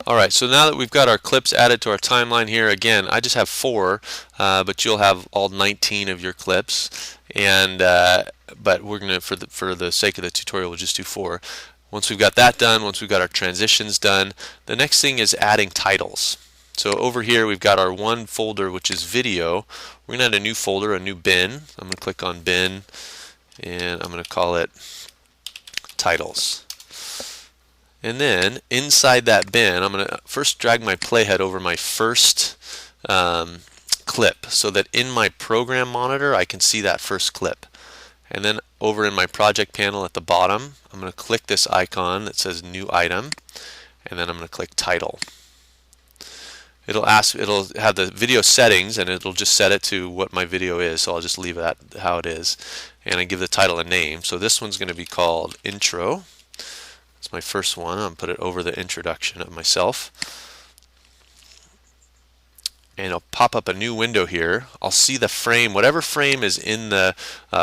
Alright, so now that we've got our clips added to our timeline here, again, I just have 4, but you'll have all 19 of your clips, and but we're gonna, for the sake of the tutorial, we'll just do 4. Once we've got that done, once we've got our transitions done, the next thing is adding titles. So over here we've got our one folder, which is video. We're gonna add a new folder, a new bin. I'm gonna click on bin, and I'm gonna call it titles. And then inside that bin, I'm going to first drag my playhead over my first clip so that in my program monitor I can see that first clip. And then over in my project panel at the bottom, I'm going to click this icon that says new item, and then I'm going to click title. It'll have the video settings, and it'll just set it to what my video is, so I'll just leave that how it is. And I give the title a name. So this one's going to be called Intro. It's my first one. I'm going to put it over the introduction of myself. And it'll pop up a new window here. I'll see the frame, whatever frame is in the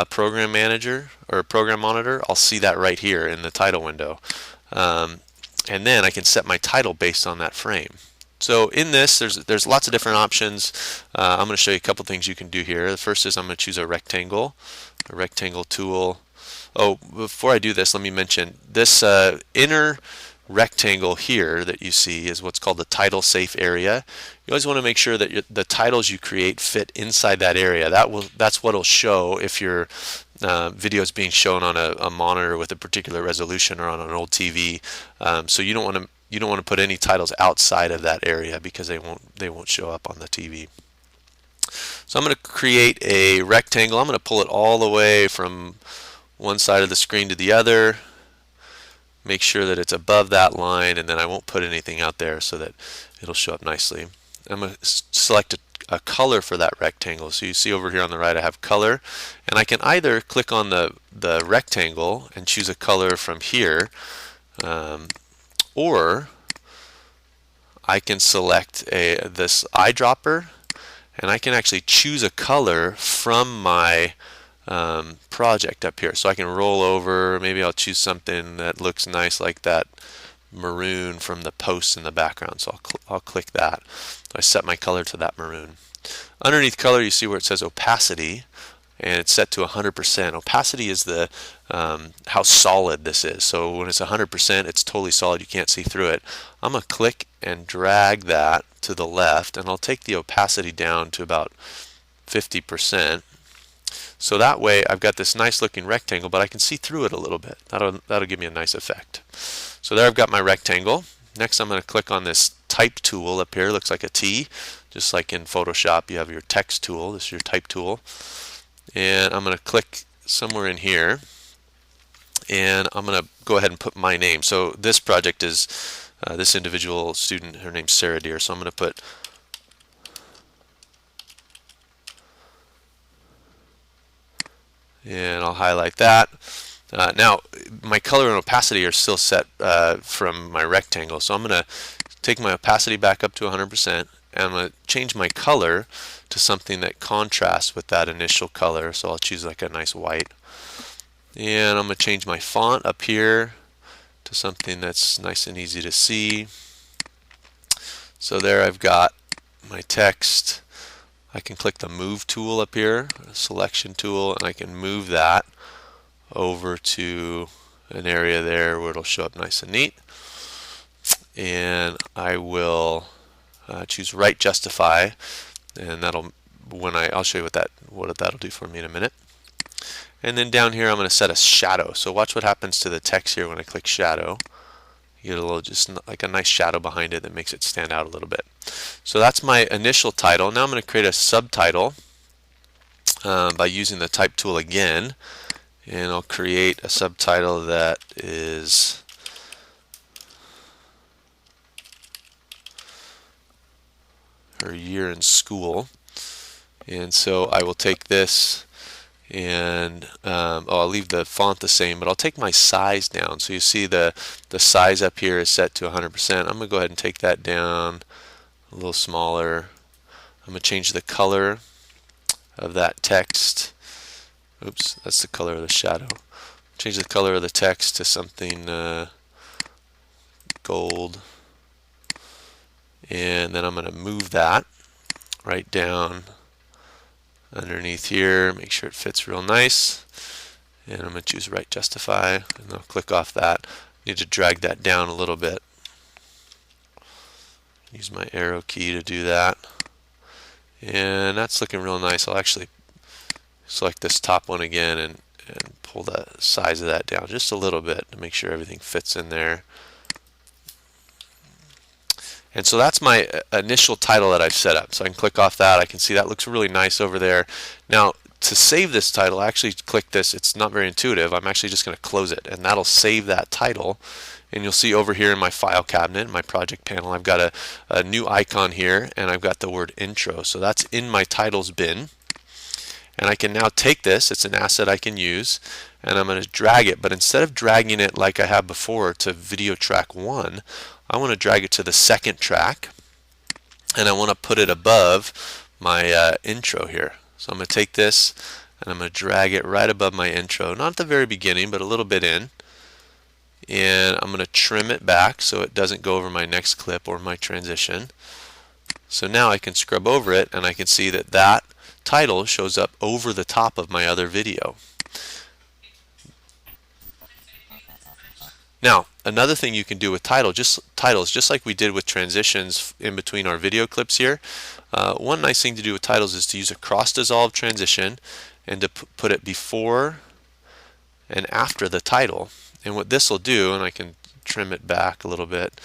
program manager or program monitor, I'll see that right here in the title window. And then I can set my title based on that frame. So in this, there's lots of different options. I'm going to show you a couple things you can do here. The first is I'm going to choose a rectangle tool. Oh, before I do this, let me mention this inner rectangle here that you see is what's called the title safe area. You always want to make sure that the titles you create fit inside that area. That's what will show if your video is being shown on a monitor with a particular resolution or on an old TV. So you don't want to put any titles outside of that area because they won't show up on the TV. So I'm going to create a rectangle. I'm going to pull it all the way from one side of the screen to the other, make sure that it's above that line, and then I won't put anything out there so that it'll show up nicely. I'm going to select a color for that rectangle. So you see over here on the right I have color, and I can either click on the rectangle and choose a color from here, or I can select this eyedropper, and I can actually choose a color from my project up here. So I can roll over, maybe I'll choose something that looks nice like that maroon from the post in the background. So I'll click that. I set my color to that maroon. Underneath color you see where it says opacity, and it's set to 100%. Opacity is the how solid this is. So when it's 100%, it's totally solid, you can't see through it. I'm going to click and drag that to the left, and I'll take the opacity down to about 50%. So that way I've got this nice looking rectangle, but I can see through it a little bit. That'll give me a nice effect. So there I've got my rectangle. Next I'm going to click on this type tool up here. It looks like a T. Just like in Photoshop you have your text tool. This is your type tool. And I'm going to click somewhere in here, and I'm going to go ahead and put my name. So this project is this individual student, her name's Sarah Deer, so I'm going to put and I'll highlight that. Now my color and opacity are still set from my rectangle, so I'm going to take my opacity back up to 100%, and I'm going to change my color to something that contrasts with that initial color. So I'll choose like a nice white, and I'm going to change my font up here to something that's nice and easy to see. So there I've got my text. I can click the move tool up here, selection tool, and I can move that over to an area there where it'll show up nice and neat. And I will choose right justify, and I'll show you what that'll do for me in a minute. And then down here I'm going to set a shadow. So watch what happens to the text here when I click shadow. You get a little, just like a nice shadow behind it that makes it stand out a little bit. So that's my initial title. Now I'm going to create a subtitle by using the type tool again, and I'll create a subtitle that is her year in school. And so I will take this and I'll leave the font the same, but I'll take my size down. So you see the size up here is set to 100%. I'm going to go ahead and take that down a little smaller. I'm going to change the color of that text. Oops, that's the color of the shadow. Change the color of the text to something gold. And then I'm going to move that right down underneath here, make sure it fits real nice. And I'm going to choose Right Justify, and I'll click off that. Need to drag that down a little bit. Use my arrow key to do that. And that's looking real nice. I'll actually select this top one again and pull the size of that down just a little bit to make sure everything fits in there. And so that's my initial title that I've set up. So I can click off that. I can see that looks really nice over there. Now, to save this title, I actually click this. It's not very intuitive. I'm actually just going to close it, and that'll save that title. And you'll see over here in my file cabinet, my project panel, I've got a new icon here, and I've got the word intro. So that's in my titles bin. And I can now take this, it's an asset I can use, and I'm going to drag it. But instead of dragging it like I have before to video track 1, I want to drag it to the second track, and I want to put it above my intro here. So I'm going to take this and I'm going to drag it right above my intro, not at the very beginning, but a little bit in. And I'm going to trim it back so it doesn't go over my next clip or my transition. So now I can scrub over it, and I can see that that title shows up over the top of my other video. Now, another thing you can do with titles, just like we did with transitions in between our video clips here, one nice thing to do with titles is to use a cross-dissolve transition and to put it before and after the title. And what this will do, and I can trim it back a little bit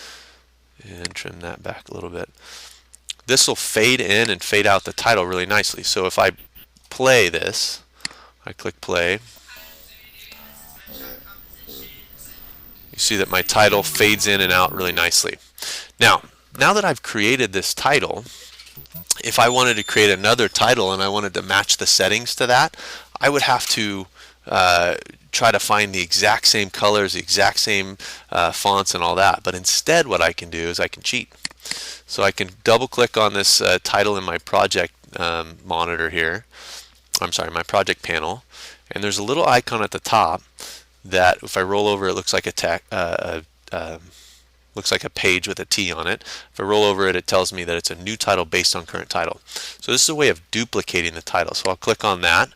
and trim that back a little bit, this will fade in and fade out the title really nicely. So if I play this, I click play, you see that my title fades in and out really nicely. Now that I've created this title, if I wanted to create another title and I wanted to match the settings to that, I would have to try to find the exact same colors, the exact same fonts and all that. But instead what I can do is I can cheat. So I can double click on this title in my project monitor here. I'm sorry, my project panel. And there's a little icon at the top that if I roll over, it looks like looks like a page with a T on it. If I roll over it, it tells me that it's a new title based on current title. So this is a way of duplicating the title. So I'll click on that.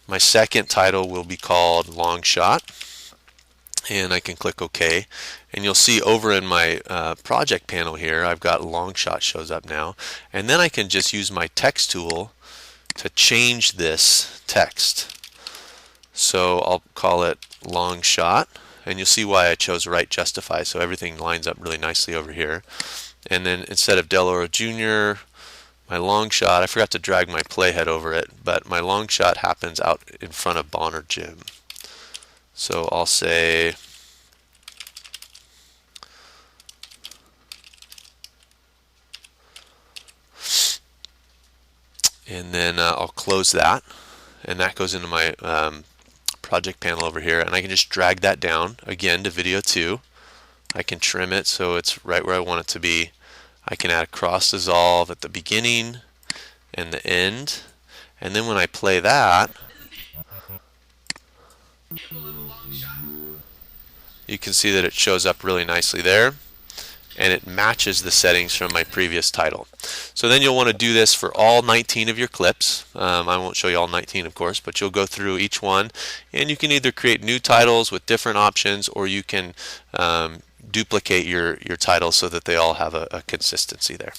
My second title will be called Long Shot, and I can click OK. And you'll see over in my project panel here, I've got Long Shot shows up now. And then I can just use my text tool to change this text. So I'll call it Long Shot, and you'll see why I chose Right Justify, so everything lines up really nicely over here. And then instead of Del Oro Jr., my long shot, I forgot to drag my playhead over it, but my long shot happens out in front of Bonner Jim. So I'll say and then I'll close that, and that goes into my project panel over here, and I can just drag that down again to video 2. I can trim it so it's right where I want it to be. I can add a cross dissolve at the beginning and the end, and then when I play that, you can see that it shows up really nicely there, and it matches the settings from my previous title. So then you'll want to do this for all 19 of your clips. I won't show you all 19, of course, but you'll go through each one, and you can either create new titles with different options, or you can duplicate your titles so that they all have a consistency there.